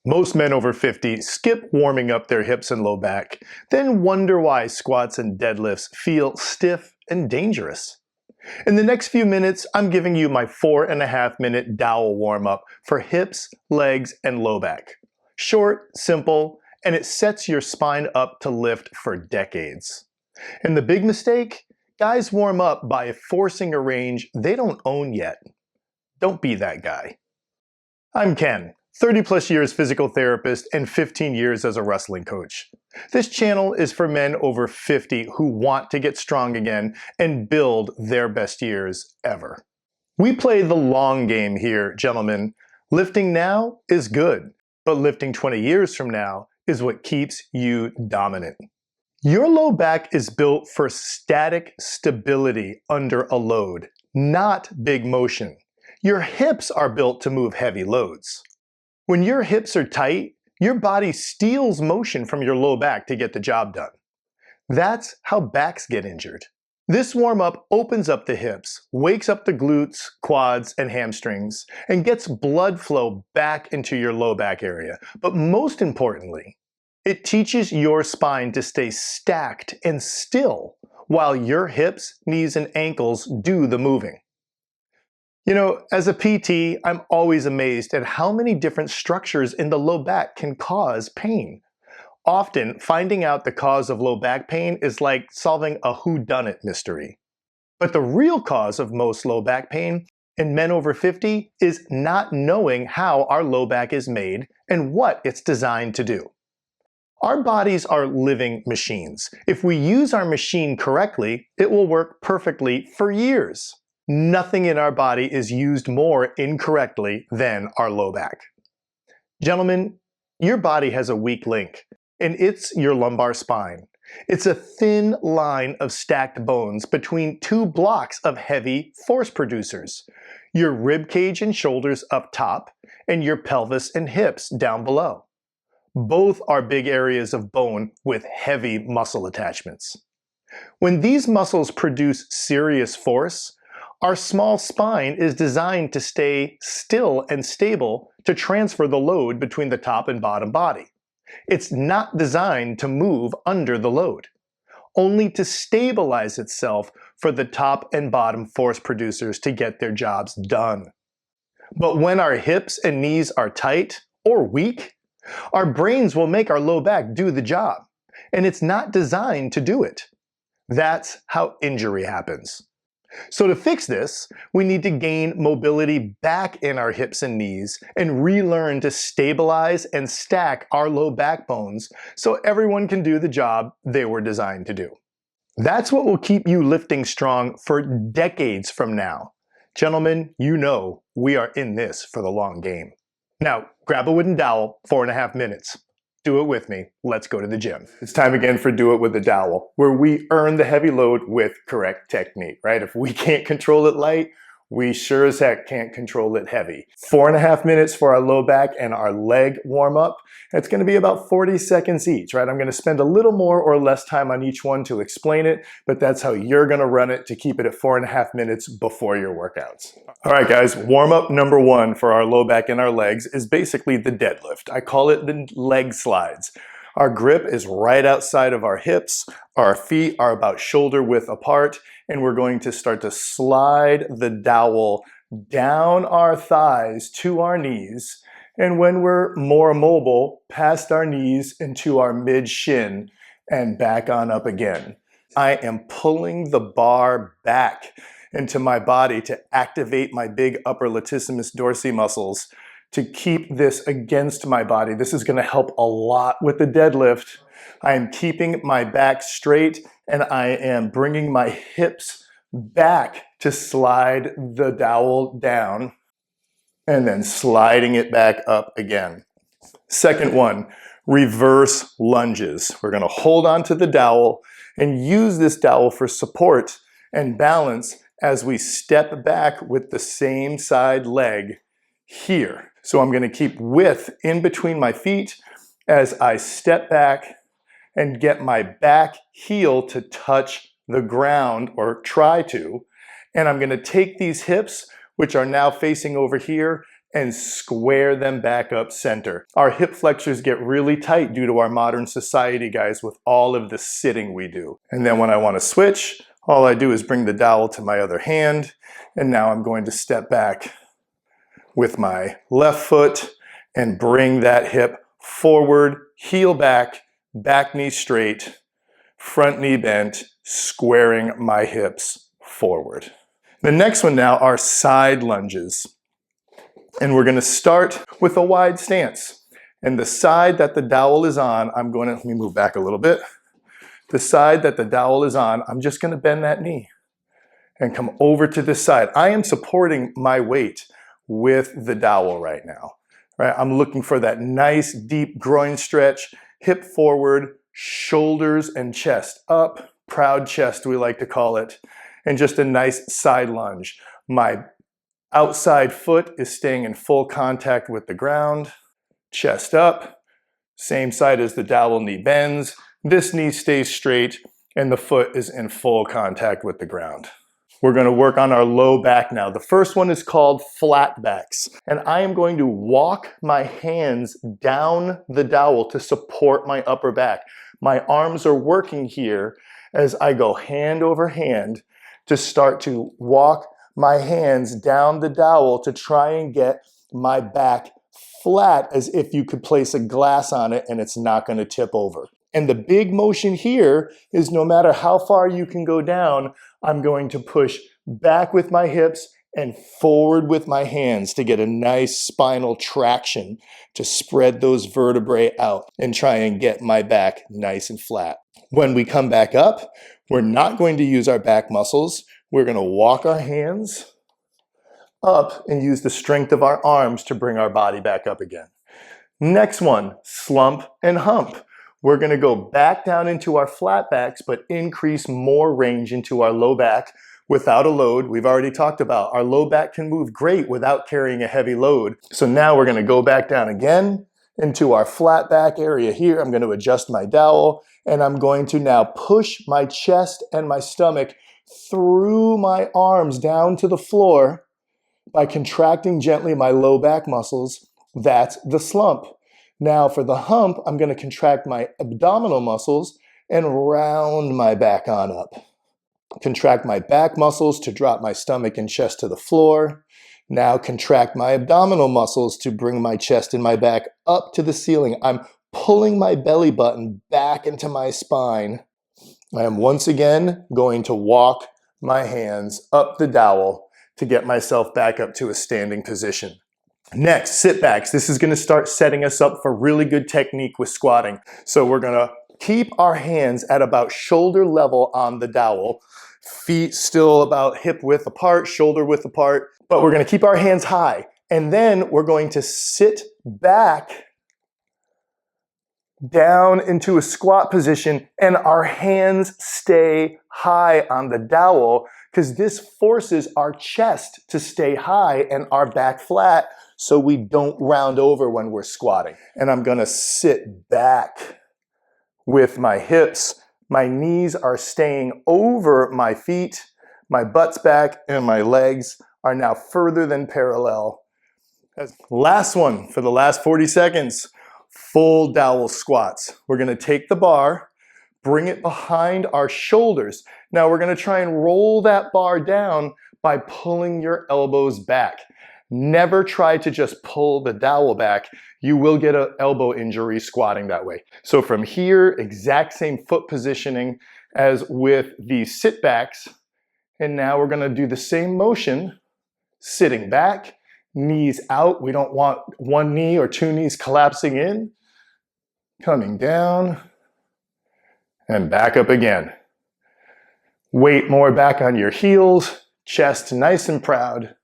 Most men over 50 skip warming up their hips and low back, then wonder why squats and deadlifts feel stiff and dangerous. In the next few minutes, I'm giving you my 4.5-minute dowel warm-up for hips, legs, and low back. Short, simple, and it sets your spine up to lift for decades. And the big mistake? Guys warm up by forcing a range they don't own yet. Don't be that guy. I'm Ken, 30+ years physical therapist and 15 years as a wrestling coach. This channel is for men over 50 who want to get strong again and build their best years ever. We play the long game here, gentlemen. Lifting now is good, but lifting 20 years from now is what keeps you dominant. Your low back is built for static stability under a load, not big motion. Your hips are built to move heavy loads. When your hips are tight, your body steals motion from your low back to get the job done. That's how backs get injured. This warm-up opens up the hips, wakes up the glutes, quads, and hamstrings, and gets blood flow back into your low back area. But most importantly, it teaches your spine to stay stacked and still while your hips, knees, and ankles do the moving. You know, as a PT, I'm always amazed at how many different structures in the low back can cause pain. Often, finding out the cause of low back pain is like solving a whodunit mystery. But the real cause of most low back pain in men over 50 is not knowing how our low back is made and what it's designed to do. Our bodies are living machines. If we use our machine correctly, it will work perfectly for years. Nothing in our body is used more incorrectly than our low back. Gentlemen, your body has a weak link, and it's your lumbar spine. It's a thin line of stacked bones between two blocks of heavy force producers, your rib cage and shoulders up top, and your pelvis and hips down below. Both are big areas of bone with heavy muscle attachments. When these muscles produce serious force, our small spine is designed to stay still and stable to transfer the load between the top and bottom body. It's not designed to move under the load, only to stabilize itself for the top and bottom force producers to get their jobs done. But when our hips and knees are tight or weak, our brains will make our low back do the job, and it's not designed to do it. That's how injury happens. So to fix this, we need to gain mobility back in our hips and knees and relearn to stabilize and stack our low back bones so everyone can do the job they were designed to do. That's what will keep you lifting strong for decades from now. Gentlemen, you know we are in this for the long game. Now, grab a wooden dowel, 4.5 minutes. Do it with me. Let's go to the gym. It's time again for Do It With a Dowel, where we earn the heavy load with correct technique, right? If we can't control it light, we sure as heck can't control it heavy. 4.5 minutes for our low back and our leg warm up. It's going to be about 40 seconds each, right? I'm going to spend a little more or less time on each one to explain it, but that's how you're going to run it to keep it at 4.5 minutes before your workouts. All right, guys, warm up number one for our low back and our legs is basically the deadlift. I call it the leg slides. Our grip is right outside of our hips. Our feet are about shoulder width apart, and we're going to start to slide the dowel down our thighs to our knees. And when we're more mobile, past our knees into our mid shin and back on up again. I am pulling the bar back into my body to activate my big upper latissimus dorsi muscles to keep this against my body. This is going to help a lot with the deadlift. I am keeping my back straight and I am bringing my hips back to slide the dowel down and then sliding it back up again. Second one, reverse lunges. We're going to hold on to the dowel and use this dowel for support and balance as we step back with the same side leg here. So I'm going to keep width in between my feet as I step back and get my back heel to touch the ground, or try to. And I'm going to take these hips, which are now facing over here, and square them back up center. Our hip flexors get really tight due to our modern society, guys, with all of the sitting we do. And then when I want to switch, all I do is bring the dowel to my other hand, and now I'm going to step back with my left foot and bring that hip forward, heel back, back knee straight, front knee bent, squaring my hips forward. The next one now are side lunges. And we're going to start with a wide stance. And the side that the dowel is on, let me move back a little bit. The side that the dowel is on, I'm just going to bend that knee and come over to this side. I am supporting my weight with the dowel right now. Right? I'm looking for that nice deep groin stretch, hip forward, shoulders and chest up, proud chest we like to call it, and just a nice side lunge. My outside foot is staying in full contact with the ground, chest up, same side as the dowel, knee bends, this knee stays straight, and the foot is in full contact with the ground. We're going to work on our low back now. The first one is called flat backs. And I am going to walk my hands down the dowel to support my upper back. My arms are working here as I go hand over hand to start to walk my hands down the dowel to try and get my back flat as if you could place a glass on it and it's not going to tip over. And the big motion here is no matter how far you can go down, I'm going to push back with my hips and forward with my hands to get a nice spinal traction to spread those vertebrae out and try and get my back nice and flat. When we come back up, we're not going to use our back muscles. We're going to walk our hands up and use the strength of our arms to bring our body back up again. Next one, slump and hump. We're going to go back down into our flat backs, but increase more range into our low back without a load. We've already talked about our low back can move great without carrying a heavy load. So now we're going to go back down again into our flat back area here. I'm going to adjust my dowel, and I'm going to now push my chest and my stomach through my arms down to the floor by contracting gently my low back muscles. That's the slump. Now for the hump, I'm going to contract my abdominal muscles and round my back on up. Contract my back muscles to drop my stomach and chest to the floor. Now contract my abdominal muscles to bring my chest and my back up to the ceiling. I'm pulling my belly button back into my spine. I am once again going to walk my hands up the dowel to get myself back up to a standing position. Next, sit backs. This is going to start setting us up for really good technique with squatting. So we're going to keep our hands at about shoulder level on the dowel. Feet still about hip width apart, shoulder width apart. But we're going to keep our hands high. And then we're going to sit back down into a squat position, and our hands stay high on the dowel because this forces our chest to stay high and our back flat so we don't round over when we're squatting. And I'm going to sit back with my hips. My knees are staying over my feet. My butt's back and my legs are now further than parallel. Last one for the last 40 seconds. Full dowel squats. We're going to take the bar, bring it behind our shoulders. Now we're going to try and roll that bar down by pulling your elbows back. Never try to just pull the dowel back. You will get an elbow injury squatting that way. So from here, exact same foot positioning as with the sit backs. And now we're going to do the same motion, sitting back, knees out. We don't want one knee or two knees collapsing in. Coming down and back up again. Weight more back on your heels, chest nice and proud.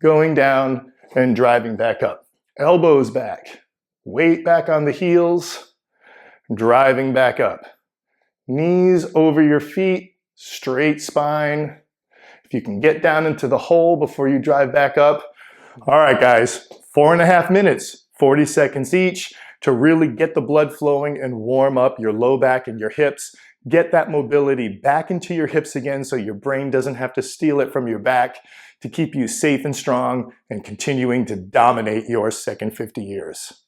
Going down and driving back up. Elbows back, weight back on the heels, driving back up. Knees over your feet, straight spine. If you can get down into the hole before you drive back up. All right, guys, 4.5 minutes, 40 seconds each to really get the blood flowing and warm up your low back and your hips. Get that mobility back into your hips again so your brain doesn't have to steal it from your back. to keep you safe and strong and continuing to dominate your second 50 years.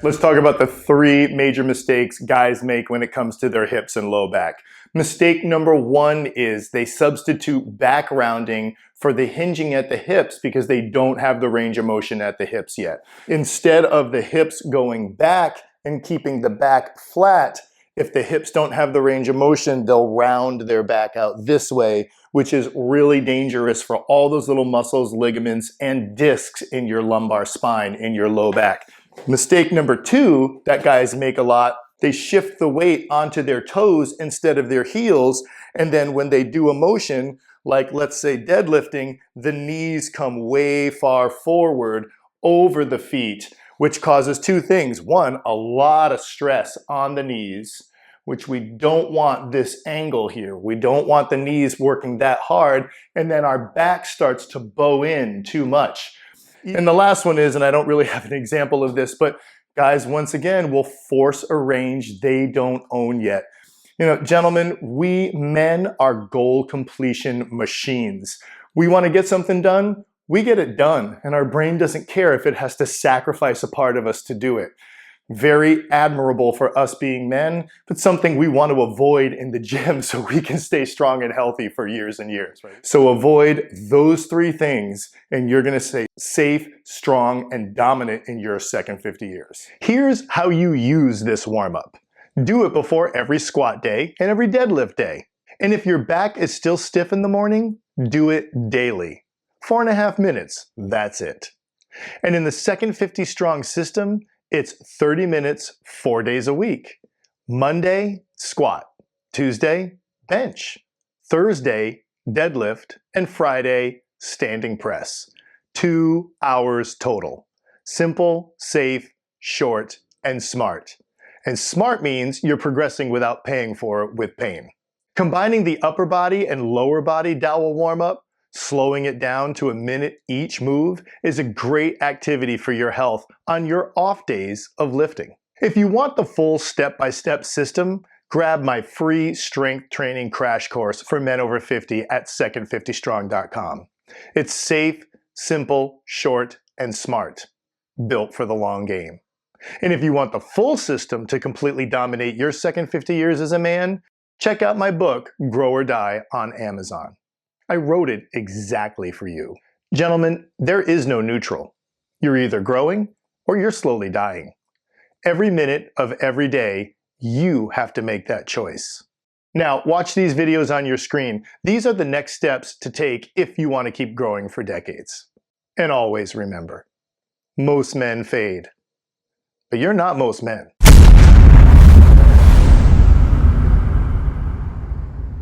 Let's talk about the 3 major mistakes guys make when it comes to their hips and low back. Mistake number 1 is they substitute back rounding for the hinging at the hips because they don't have the range of motion at the hips yet. Instead of the hips going back and keeping the back flat, if the hips don't have the range of motion, they'll round their back out this way, which is really dangerous for all those little muscles, ligaments, and discs in your lumbar spine, in your low back. Mistake number 2 that guys make a lot, they shift the weight onto their toes instead of their heels, and then when they do a motion, like let's say deadlifting, the knees come way far forward over the feet, which causes 2 things. 1, a lot of stress on the knees, which we don't want this angle here. We don't want the knees working that hard, and then our back starts to bow in too much. And the last one is, and I don't really have an example of this, but guys, once again, will force a range they don't own yet. You know, gentlemen, we men are goal completion machines. We want to get something done, we get it done, and our brain doesn't care if it has to sacrifice a part of us to do it. Very admirable for us being men, but something we want to avoid in the gym so we can stay strong and healthy for years and years. Right? So avoid those 3 things and you're going to stay safe, strong, and dominant in your second 50 years. Here's how you use this warm-up. Do it before every squat day and every deadlift day. And if your back is still stiff in the morning, do it daily. 4.5 minutes, that's it. And in the second 50 strong system, it's 30 minutes, 4 days a week. Monday, squat. Tuesday, bench. Thursday, deadlift. And Friday, standing press. 2 hours total. Simple, safe, short, and smart. And smart means you're progressing without paying for it with pain. Combining the upper body and lower body dowel warm-up, slowing it down to 1 minute each move is a great activity for your health on your off days of lifting. If you want the full step-by-step system, grab my free strength training crash course for men over 50 at second50strong.com. It's safe, simple, short, and smart. Built for the long game. And if you want the full system to completely dominate your second 50 years as a man, check out my book, Grow or Die, on Amazon. I wrote it exactly for you. Gentlemen, there is no neutral. You're either growing or you're slowly dying. Every minute of every day, you have to make that choice. Now, watch these videos on your screen. These are the next steps to take if you want to keep growing for decades. And always remember, most men fade. But you're not most men.